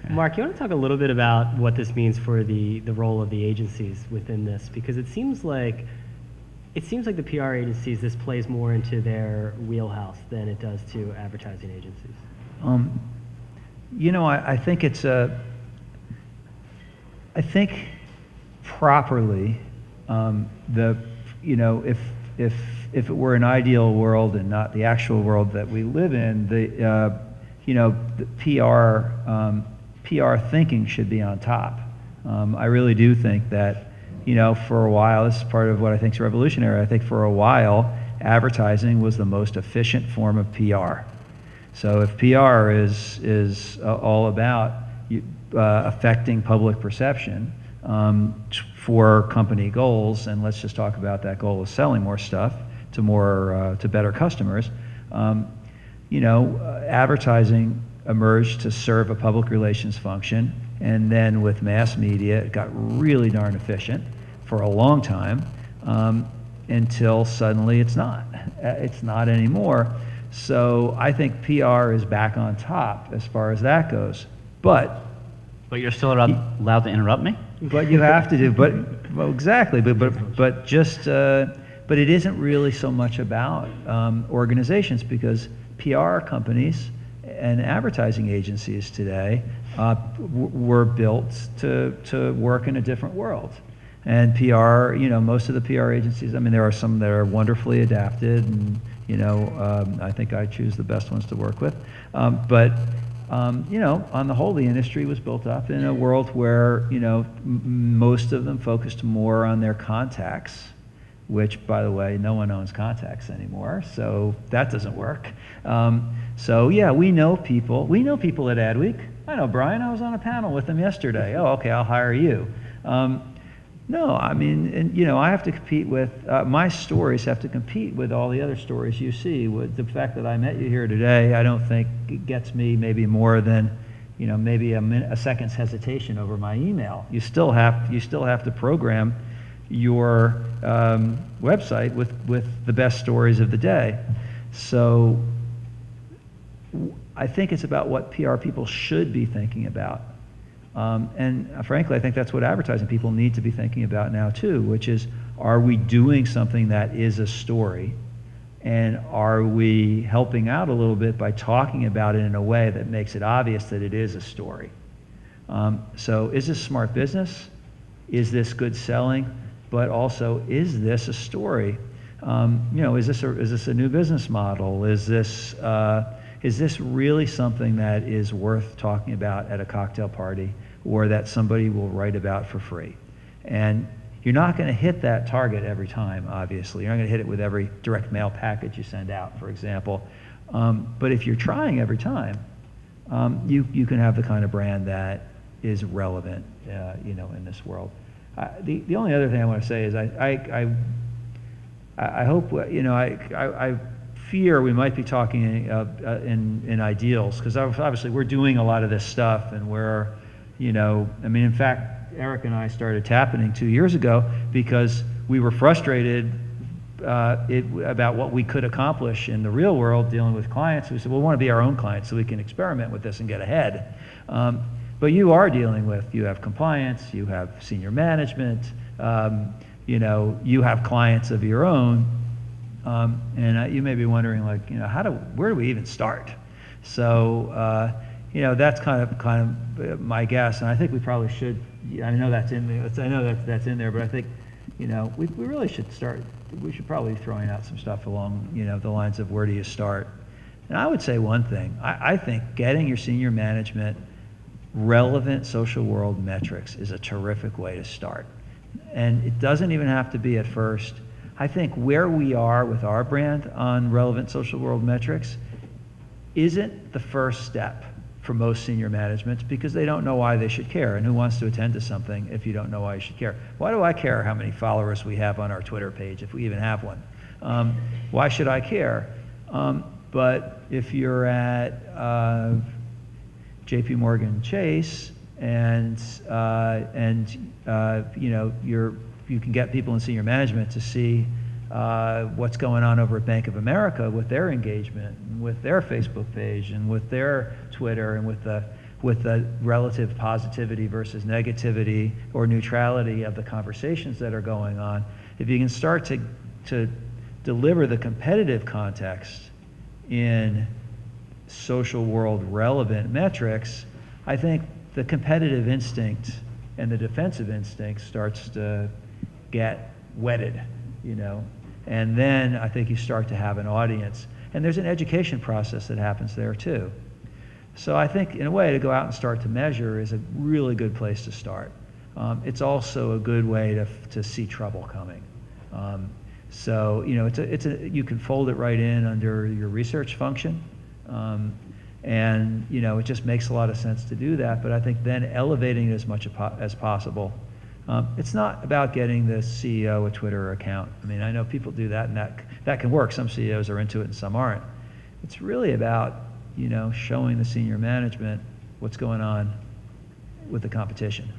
Mark, you want to talk a little bit about what this means for the role of the agencies within this? Because it seems like the PR agencies, this plays more into their wheelhouse than it does to advertising agencies. I think it's I think properly, if it were an ideal world and not the actual world that we live in, the PR thinking should be on top. I really do think that, for a while, this is part of what I think is revolutionary. I think for a while, advertising was the most efficient form of PR. So if PR is all about affecting public perception for company goals, and let's just talk about that goal of selling more stuff to better customers, advertising emerged to serve a public relations function, and then with mass media, it got really darn efficient for a long time, until suddenly it's not. It's not anymore. So I think PR is back on top as far as that goes. But you're still allowed to interrupt me? But you have to do, well, exactly. But it isn't really so much about organizations, because PR companies and advertising agencies today were built to work in a different world. And PR, most of the PR agencies, there are some that are wonderfully adapted, and I think I choose the best ones to work with. But on the whole, the industry was built up in a world where most of them focused more on their contacts, which, by the way, no one owns contacts anymore, so that doesn't work. So yeah, we know people at Adweek. I know Brian. I was on a panel with him yesterday. Oh, okay, I'll hire you. No, I have to compete with, my stories have to compete with all the other stories you see. With the fact that I met you here today, I don't think it gets me maybe more than, maybe a second's hesitation over my email. You still have to program your website with the best stories of the day. So I think it's about what PR people should be thinking about. And frankly, I think that's what advertising people need to be thinking about now too, which is, are we doing something that is a story? And are we helping out a little bit by talking about it in a way that makes it obvious that it is a story? So is this smart business? Is this good selling? But also, is this a story? Is this a new business model? Is this really something that is worth talking about at a cocktail party, or that somebody will write about for free? And you're not going to hit that target every time, obviously. You're not going to hit it with every direct mail package you send out, for example. But if you're trying every time, you can have the kind of brand that is relevant, in this world. The only other thing I want to say is I hope, I fear we might be talking in ideals, because obviously we're doing a lot of this stuff, and we're, in fact, Eric and I started Tappening 2 years ago because we were frustrated about what we could accomplish in the real world dealing with clients. We said, well, we want to be our own clients so we can experiment with this and get ahead. But you are dealing with, you have compliance, you have senior management, you have clients of your own. And you may be wondering, where do we even start? So, that's kind of my guess, and I think we probably should. I know that's in there. I know that's in there, but I think, we really should start. We should probably be throwing out some stuff along, the lines of where do you start? And I would say one thing. I think getting your senior management relevant social world metrics is a terrific way to start, and it doesn't even have to be at first. I think where we are with our brand on relevant social world metrics isn't the first step for most senior managements, because they don't know why they should care, and who wants to attend to something if you don't know why you should care? Why do I care how many followers we have on our Twitter page, if we even have one? Why should I care? But if you're at JP Morgan Chase and you can get people in senior management to see what's going on over at Bank of America with their engagement, and with their Facebook page, and with their Twitter, and with with the relative positivity versus negativity or neutrality of the conversations that are going on, if you can start to deliver the competitive context in social world relevant metrics, I think the competitive instinct and the defensive instinct starts to get whetted, you know, and then I think you start to have an audience. And there's an education process that happens there too. So I think, in a way, to go out and start to measure is a really good place to start. It's also a good way to see trouble coming. So, you know, you can fold it right in under your research function. And, you know, it just makes a lot of sense to do that. But I think then elevating it as much as possible. It's not about getting the CEO a Twitter account. I mean, I know people do that, and that can work. Some CEOs are into it and some aren't. It's really about, you know, showing the senior management what's going on with the competition.